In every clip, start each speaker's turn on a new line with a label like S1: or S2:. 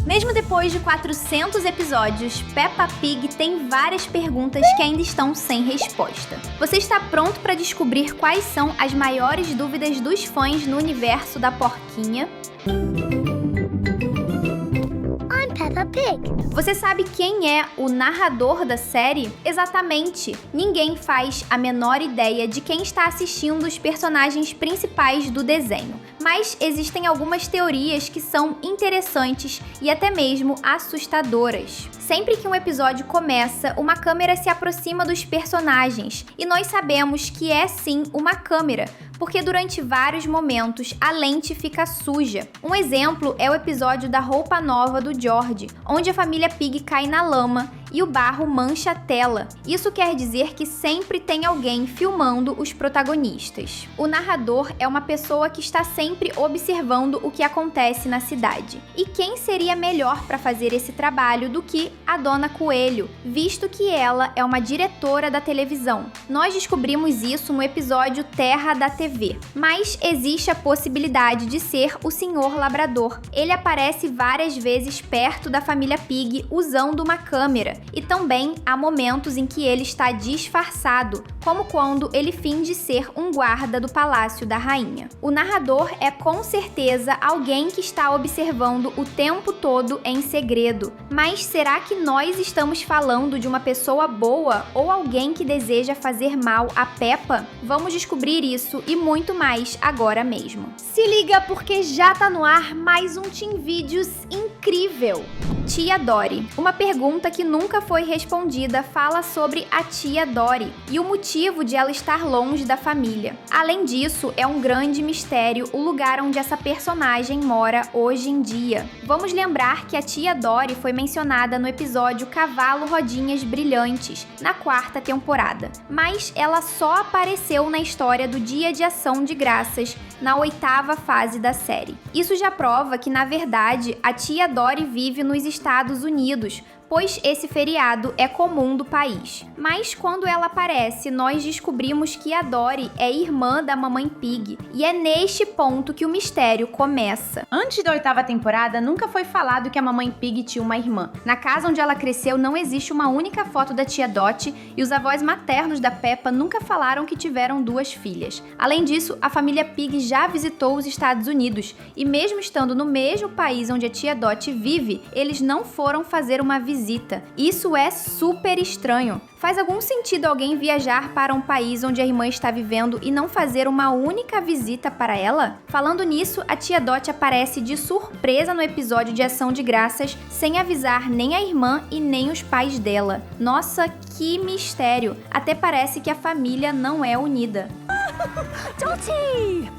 S1: Mesmo depois de 400 episódios, Peppa Pig tem várias perguntas que ainda estão sem resposta. Você está pronto para descobrir quais são as maiores dúvidas dos fãs no universo da porquinha?
S2: I'm Peppa Pig.
S1: Você sabe quem é o narrador da série? Exatamente! Ninguém faz a menor ideia de quem está assistindo os personagens principais do desenho. Mas existem algumas teorias que são interessantes e até mesmo assustadoras. Sempre que um episódio começa, uma câmera se aproxima dos personagens e nós sabemos que é sim uma câmera, porque durante vários momentos a lente fica suja. Um exemplo é o episódio da roupa nova do George, onde a família Pig cai na lama e o barro mancha a tela. Isso quer dizer que sempre tem alguém filmando os protagonistas. O narrador é uma pessoa que está sempre observando o que acontece na cidade. E quem seria melhor para fazer esse trabalho do que a Dona Coelho, visto que ela é uma diretora da televisão? Nós descobrimos isso no episódio Terra da TV. Mas existe a possibilidade de ser o Senhor Labrador. Ele aparece várias vezes perto da família Pig usando uma câmera. E também há momentos em que ele está disfarçado, como quando ele finge ser um guarda do palácio da rainha. O narrador é com certeza alguém que está observando o tempo todo em segredo. Mas será que nós estamos falando de uma pessoa boa ou alguém que deseja fazer mal a Peppa? Vamos descobrir isso e muito mais agora mesmo. Se liga porque já tá no ar mais um Team Vídeos incrível! Tia Dory. Uma pergunta que nunca foi respondida fala sobre a tia Dory e o motivo de ela estar longe da família. Além disso, é um grande mistério o lugar onde essa personagem mora hoje em dia. Vamos lembrar que a tia Dory foi mencionada no episódio Cavalo Rodinhas Brilhantes, na 4ª temporada, mas ela só apareceu na história do Dia de Ação de Graças, na 8ª fase da série. Isso já prova que, na verdade, a tia Dory vive nos Estados Unidos, pois esse feriado é comum do país. Mas quando ela aparece, nós descobrimos que a Dory é irmã da Mamãe Pig, e é neste ponto que o mistério começa.
S3: Antes da 8ª temporada, nunca foi falado que a Mamãe Pig tinha uma irmã. Na casa onde ela cresceu não existe uma única foto da tia Dot, e os avós maternos da Peppa nunca falaram que tiveram 2 filhas. Além disso, a família Pig já visitou os Estados Unidos, e mesmo estando no mesmo país onde a tia Dot vive, eles não foram fazer uma visita. Isso é super estranho. Faz algum sentido alguém viajar para um país onde a irmã está vivendo e não fazer uma única visita para ela? Falando nisso, a tia Dot aparece de surpresa no episódio de Ação de Graças, sem avisar nem a irmã e nem os pais dela. Nossa, que mistério! Até parece que a família não é unida.
S2: Dottie!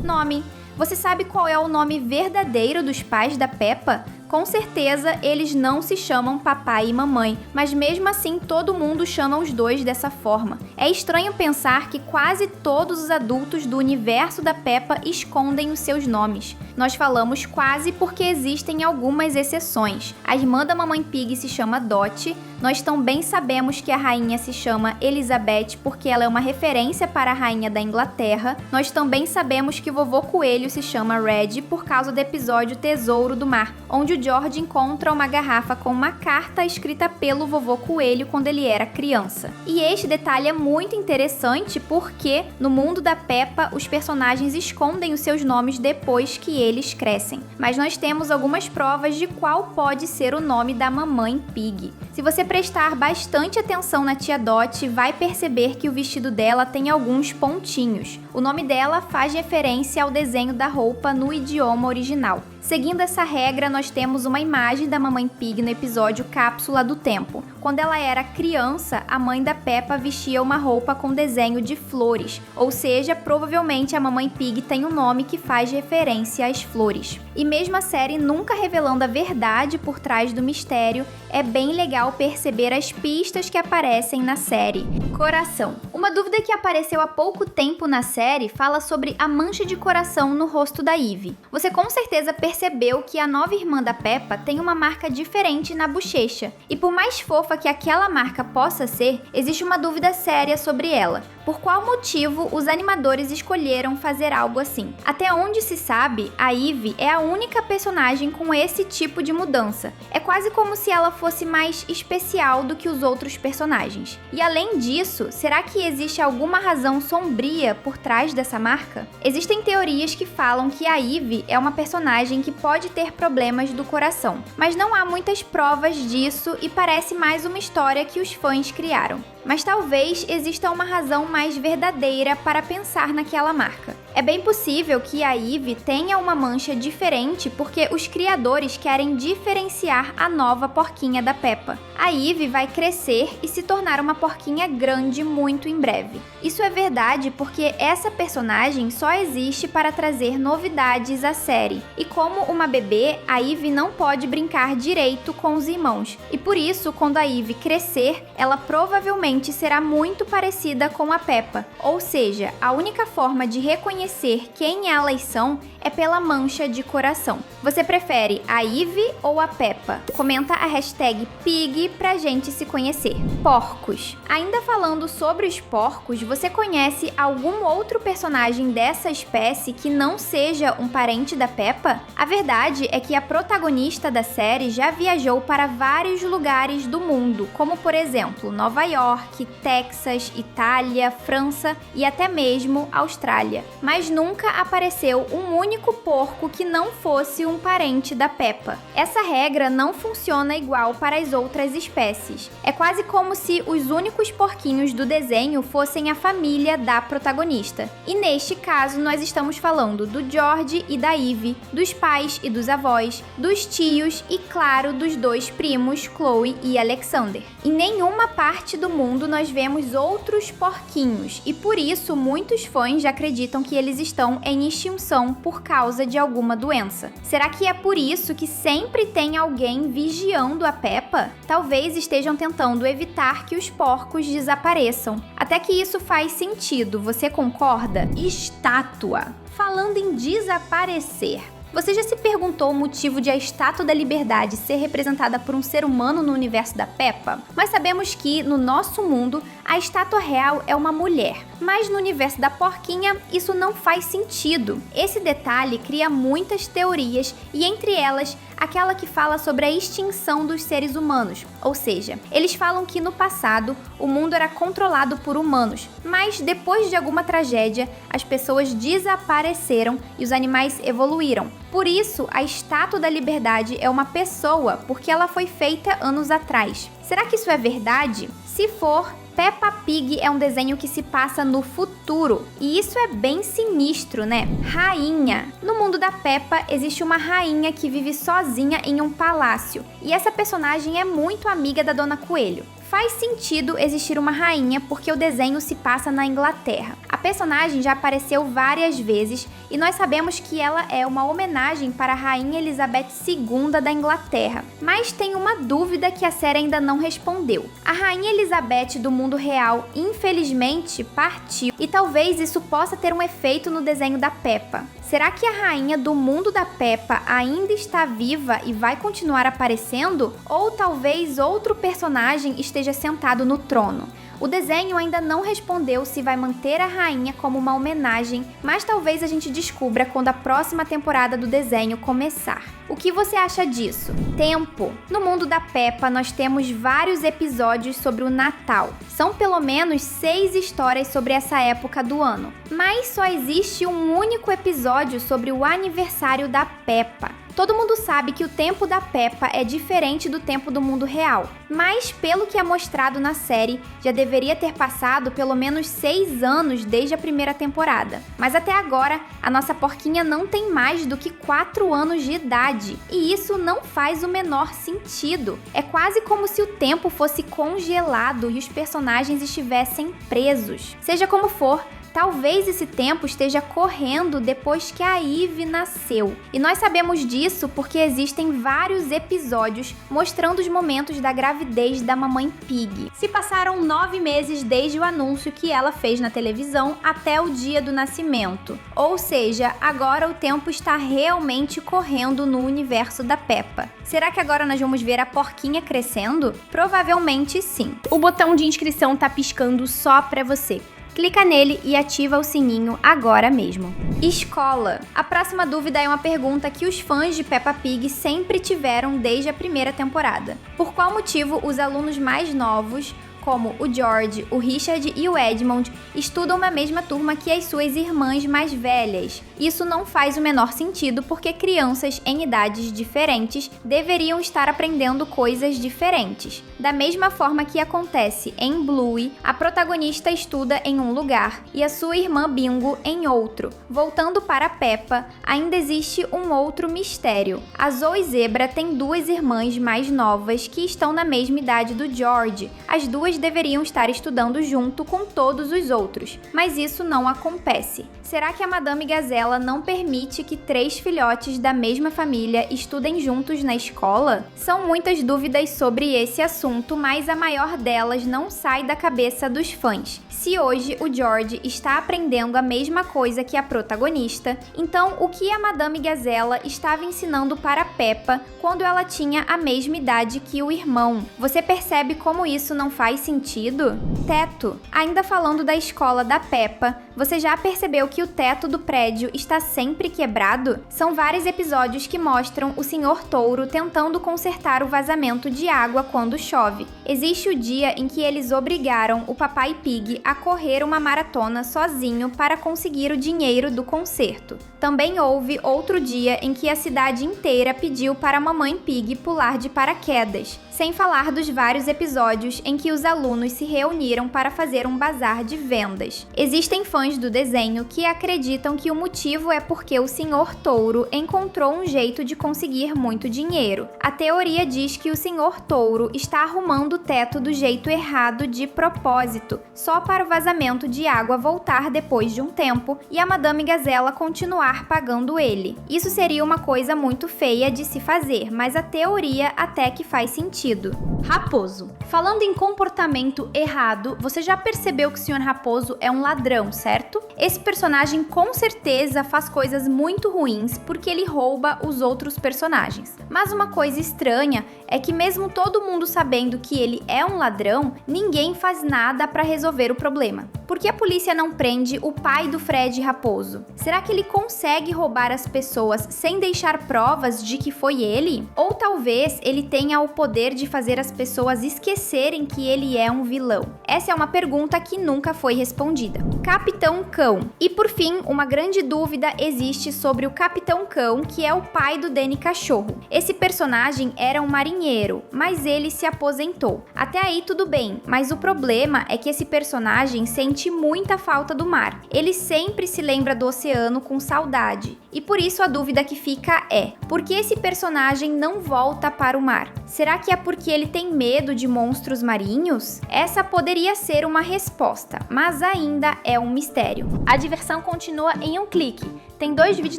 S1: Nome. Você sabe qual é o nome verdadeiro dos pais da Peppa? Com certeza, eles não se chamam papai e mamãe, mas mesmo assim todo mundo chama os dois dessa forma. É estranho pensar que quase todos os adultos do universo da Peppa escondem os seus nomes. Nós falamos quase porque existem algumas exceções. A irmã da Mamãe Pig se chama Dot. Nós também sabemos que a rainha se chama Elizabeth porque ela é uma referência para a rainha da Inglaterra. Nós também sabemos que o vovô Coelho se chama Red por causa do episódio Tesouro do Mar, onde o George encontra uma garrafa com uma carta escrita pelo vovô Coelho quando ele era criança. E este detalhe é muito interessante porque, no mundo da Peppa, os personagens escondem os seus nomes depois que eles crescem. Mas nós temos algumas provas de qual pode ser o nome da Mamãe Pig. Se você prestar bastante atenção na tia Dot, vai perceber que o vestido dela tem alguns pontinhos. O nome dela faz referência ao desenho da roupa no idioma original. Seguindo essa regra, nós temos uma imagem da Mamãe Pig no episódio Cápsula do Tempo. Quando ela era criança, a mãe da Peppa vestia uma roupa com desenho de flores, ou seja, provavelmente a Mamãe Pig tem um nome que faz referência às flores. E mesmo a série nunca revelando a verdade por trás do mistério, é bem legal perceber as pistas que aparecem na série. Coração. Uma dúvida que apareceu há pouco tempo na série fala sobre a mancha de coração no rosto da Ivy. Você com certeza percebeu que a nova irmã da Peppa tem uma marca diferente na bochecha. E por mais fofa que aquela marca possa ser, existe uma dúvida séria sobre ela. Por qual motivo os animadores escolheram fazer algo assim? Até onde se sabe, a Ivy é a única personagem com esse tipo de mudança. É quase como se ela fosse mais especial do que os outros personagens. E além disso, será que existe alguma razão sombria por trás dessa marca? Existem teorias que falam que a Ivy é uma personagem que pode ter problemas do coração, mas não há muitas provas disso e parece mais uma história que os fãs criaram. Mas talvez exista uma razão mais verdadeira para pensar naquela marca. É bem possível que a Ivy tenha uma mancha diferente porque os criadores querem diferenciar a nova porquinha da Peppa. A Ivy vai crescer e se tornar uma porquinha grande muito em breve. Isso é verdade porque essa personagem só existe para trazer novidades à série. E como uma bebê, a Ivy não pode brincar direito com os irmãos. E por isso, quando a Ivy crescer, ela provavelmente será muito parecida com a Peppa. Ou seja, a única forma de reconhecer quem elas são é pela mancha de coração. Você prefere a Ivy ou a Peppa? Comenta a hashtag Pig pra gente se conhecer. Porcos. Ainda falando sobre os porcos, você conhece algum outro personagem dessa espécie que não seja um parente da Peppa? A verdade é que a protagonista da série já viajou para vários lugares do mundo, como por exemplo, Nova York, Texas, Itália, França e até mesmo Austrália. Mas nunca apareceu um único porco que não fosse um parente da Peppa. Essa regra não funciona igual para as outras espécies. É quase como se os únicos porquinhos do desenho fossem a família da protagonista. E neste caso, nós estamos falando do George e da Ivy, dos pais e dos avós, dos tios e, claro, dos dois primos, Chloe e Alexander. Em nenhuma parte do mundo nós vemos outros porquinhos e por isso muitos fãs já acreditam que eles estão em extinção por causa de alguma doença. Será que é por isso que sempre tem alguém vigiando a Peppa? Talvez estejam tentando evitar que os porcos desapareçam. Até que isso faz sentido, você concorda? Estátua. Falando em desaparecer, você já se perguntou o motivo de a Estátua da Liberdade ser representada por um ser humano no universo da Peppa? Nós sabemos que, no nosso mundo, a estátua real é uma mulher, mas no universo da porquinha isso não faz sentido. Esse detalhe cria muitas teorias e entre elas, aquela que fala sobre a extinção dos seres humanos, ou seja, eles falam que no passado o mundo era controlado por humanos, mas depois de alguma tragédia, as pessoas desapareceram e os animais evoluíram. Por isso, a Estátua da Liberdade é uma pessoa, porque ela foi feita anos atrás. Será que isso é verdade? Se for, Peppa Pig é um desenho que se passa no futuro, e isso é bem sinistro, né? Rainha. No mundo da Peppa, existe uma rainha que vive sozinha em um palácio, e essa personagem é muito amiga da Dona Coelho. Faz sentido existir uma rainha porque o desenho se passa na Inglaterra. A personagem já apareceu várias vezes e nós sabemos que ela é uma homenagem para a Rainha Elizabeth II da Inglaterra. Mas tem uma dúvida que a série ainda não respondeu. A Rainha Elizabeth do mundo real, infelizmente, partiu e talvez isso possa ter um efeito no desenho da Peppa. Será que a rainha do mundo da Peppa ainda está viva e vai continuar aparecendo? Ou talvez outro personagem esteja sentado no trono? O desenho ainda não respondeu se vai manter a rainha como uma homenagem, mas talvez a gente descubra quando a próxima temporada do desenho começar. O que você acha disso? Tempo. No mundo da Peppa, nós temos vários episódios sobre o Natal. São pelo menos 6 histórias sobre essa época do ano. Mas só existe um único episódio sobre o aniversário da Peppa. Todo mundo sabe que o tempo da Peppa é diferente do tempo do mundo real, mas pelo que é mostrado na série, já deveria ter passado pelo menos 6 anos desde a primeira temporada. Mas até agora, a nossa porquinha não tem mais do que 4 anos de idade, e isso não faz o menor sentido. É quase como se o tempo fosse congelado e os personagens estivessem presos. Seja como for, talvez esse tempo esteja correndo depois que a Ivy nasceu. E nós sabemos disso porque existem vários episódios mostrando os momentos da gravidez da mamãe Pig. Se passaram 9 meses desde o anúncio que ela fez na televisão até o dia do nascimento. Ou seja, agora o tempo está realmente correndo no universo da Peppa. Será que agora nós vamos ver a porquinha crescendo? Provavelmente sim. O botão de inscrição tá piscando só pra você. Clica nele e ativa o sininho agora mesmo. Escola. A próxima dúvida é uma pergunta que os fãs de Peppa Pig sempre tiveram desde a primeira temporada. Por qual motivo os alunos mais novos, como o George, o Richard e o Edmund, estudam na mesma turma que as suas irmãs mais velhas? Isso não faz o menor sentido porque crianças em idades diferentes deveriam estar aprendendo coisas diferentes. Da mesma forma que acontece em Bluey, a protagonista estuda em um lugar e a sua irmã Bingo em outro. Voltando para Peppa, ainda existe um outro mistério. A Zoe Zebra tem duas irmãs mais novas que estão na mesma idade do George. As duas deveriam estar estudando junto com todos os outros, mas isso não acontece. Será que a Madame Gazella não permite que 3 filhotes da mesma família estudem juntos na escola? São muitas dúvidas sobre esse assunto, mas a maior delas não sai da cabeça dos fãs. Se hoje o George está aprendendo a mesma coisa que a protagonista, então o que a Madame Gazella estava ensinando para Peppa quando ela tinha a mesma idade que o irmão? Você percebe como isso não faz sentido? Teto. Ainda falando da escola da Peppa, você já percebeu que o teto do prédio está sempre quebrado? São vários episódios que mostram o Sr. Touro tentando consertar o vazamento de água quando chove. Existe o dia em que eles obrigaram o Papai Pig a correr uma maratona sozinho para conseguir o dinheiro do conserto. Também houve outro dia em que a cidade inteira pediu para a Mamãe Pig pular de paraquedas, sem falar dos vários episódios em que os alunos se reuniram para fazer um bazar de vendas. Existem fãs do desenho que acreditam que o motivo é porque o Sr. Touro encontrou um jeito de conseguir muito dinheiro. A teoria diz que o Sr. Touro está arrumando o teto do jeito errado de propósito, só para o vazamento de água voltar depois de um tempo e a Madame Gazella continuar pagando ele. Isso seria uma coisa muito feia de se fazer, mas a teoria até que faz sentido.
S3: Raposo. Falando em comportamento errado, você já percebeu que o Sr. Raposo é um ladrão, certo? Esse personagem com certeza faz coisas muito ruins porque ele rouba os outros personagens. Mas uma coisa estranha é que mesmo todo mundo sabendo que ele é um ladrão, ninguém faz nada para resolver o problema. Por que a polícia não prende o pai do Fred Raposo? Será que ele consegue roubar as pessoas sem deixar provas de que foi ele? Ou talvez ele tenha o poder de fazer as pessoas esquecerem que ele é um vilão? Essa é uma pergunta que nunca foi respondida. Capitão Cão. E por fim, uma grande dúvida existe sobre o Capitão Cão, que é o pai do Danny Cachorro. Esse personagem era um marinheiro, mas ele se aposentou. Até aí tudo bem, mas o problema é que esse personagem sente muita falta do mar. Ele sempre se lembra do oceano com saudade. E por isso a dúvida que fica é: por que esse personagem não volta para o mar? Será que é porque ele tem medo de monstros marinhos? Essa poderia ser uma resposta, mas ainda é um mistério. A diversão continua em um clique. Tem 2 vídeos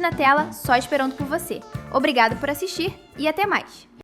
S3: na tela só esperando por você. Obrigado por assistir e até mais!